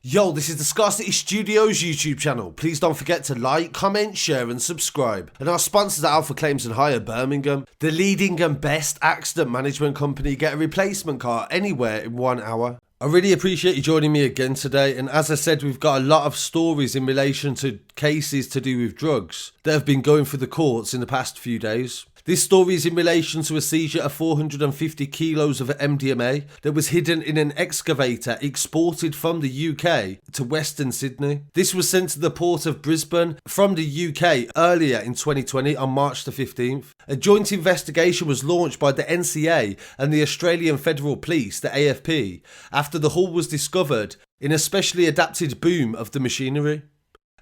Yo, this is the Scarcity Studios YouTube channel. Please don't forget to like, comment, share and subscribe. And our sponsors are Alpha Claims and Hire Birmingham, the leading and best accident management company. Get a replacement car anywhere in 1 hour. I really appreciate you joining me again today, and as I said, we've got a lot of stories in relation to cases to do with drugs that have been going through the courts in the past few days. This story is in relation to a seizure of 450 kilos of MDMA that was hidden in an excavator exported from the UK to Western Sydney. This was sent to the Port of Brisbane from the UK earlier in 2020 on March the 15th. A joint investigation was launched by the NCA and the Australian Federal Police, the AFP, after the haul was discovered in a specially adapted boom of the machinery.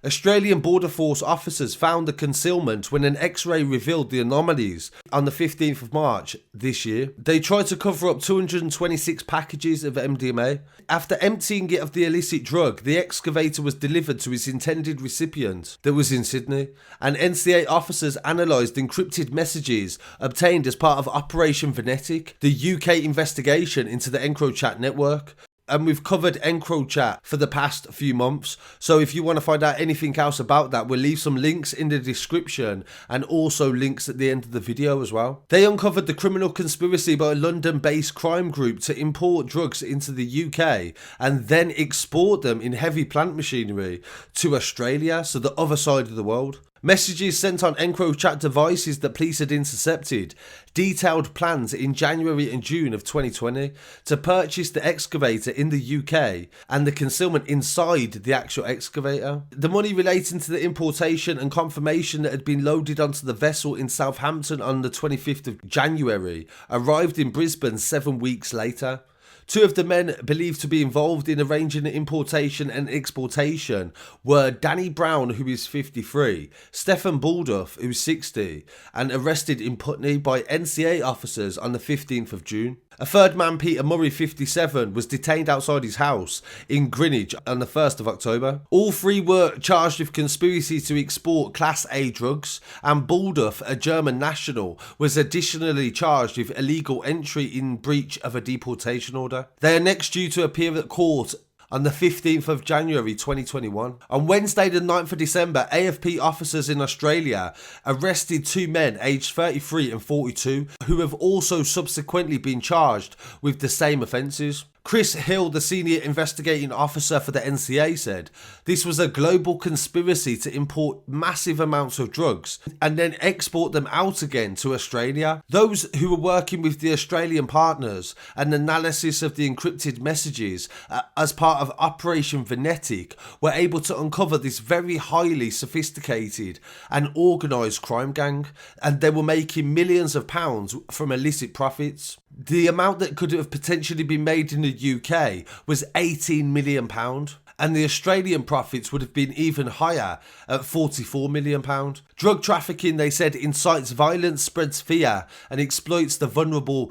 Australian Border Force officers found the concealment when an X-ray revealed the anomalies on the 15th of March this year. They tried to cover up 226 packages of MDMA. After emptying it of the illicit drug, the excavator was delivered to its intended recipient that was in Sydney, and NCA officers analysed encrypted messages obtained as part of Operation Venetic, the UK investigation into the Encrochat network. And we've covered Encrochat for the past few months, so if you want to find out anything else about that, we'll leave some links in the description and also links at the end of the video as well. They uncovered the criminal conspiracy by a London-based crime group to import drugs into the UK and then export them in heavy plant machinery to Australia, so the other side of the world. Messages sent on Encrochat devices that police had intercepted detailed plans in January and June of 2020 to purchase the excavator in the UK and the concealment inside the actual excavator. The money relating to the importation and confirmation that had been loaded onto the vessel in Southampton on the 25th of January arrived in Brisbane 7 weeks later. Two of the men believed to be involved in arranging the importation and exportation were Danny Brown, who is 53, Stefan Baldoff, who is 60, and arrested in Putney by NCA officers on the 15th of June. A third man, Peter Murray, 57, was detained outside his house in Greenwich on the 1st of October. All three were charged with conspiracy to export Class A drugs, and Baldoff, a German national, was additionally charged with illegal entry in breach of a deportation order. They are next due to appear at court on the 15th of January 2021. On Wednesday the 9th of December, AFP officers in Australia arrested two men aged 33 and 42 who have also subsequently been charged with the same offences. Chris Hill, the senior investigating officer for the NCA, said this was a global conspiracy to import massive amounts of drugs and then export them out again to Australia. Those who were working with the Australian partners and analysis of the encrypted messages as part of Operation Venetic were able to uncover this very highly sophisticated and organised crime gang, and they were making millions of pounds from illicit profits. The amount that could have potentially been made in the UK was £18 million, and the Australian profits would have been even higher at £44 million. Drug trafficking, they said, incites violence, spreads fear and exploits the vulnerable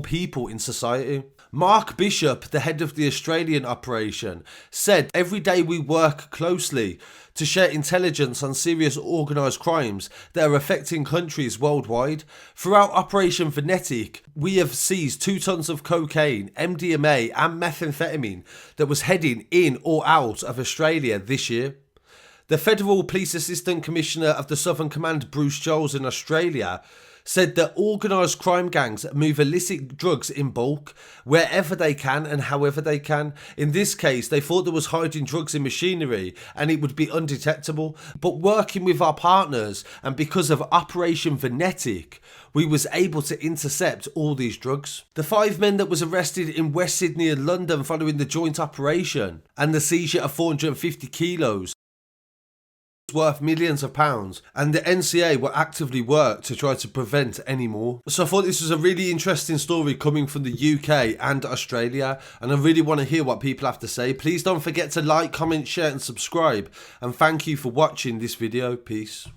people in society. Mark Bishop, the head of the Australian operation, said, "Every day we work closely to share intelligence on serious organised crimes that are affecting countries worldwide. Throughout Operation Venetic, we have seized 2 tons of cocaine, MDMA and methamphetamine that was heading in or out of Australia this year." The Federal Police Assistant Commissioner of the Southern Command, Bruce Jones, in Australia, said that organised crime gangs move illicit drugs in bulk wherever they can and however they can. In this case, they thought there was hiding drugs in machinery and it would be undetectable. But working with our partners and because of Operation Venetic, we was able to intercept all these drugs. The 5 men that was arrested in West Sydney and London following the joint operation and the seizure of 450 kilos worth millions of pounds, and the NCA will actively work to try to prevent any more. So I thought this was a really interesting story coming from the UK and Australia, and I really want to hear what people have to say. Please don't forget to like, comment, share and subscribe, and thank you for watching this video. Peace.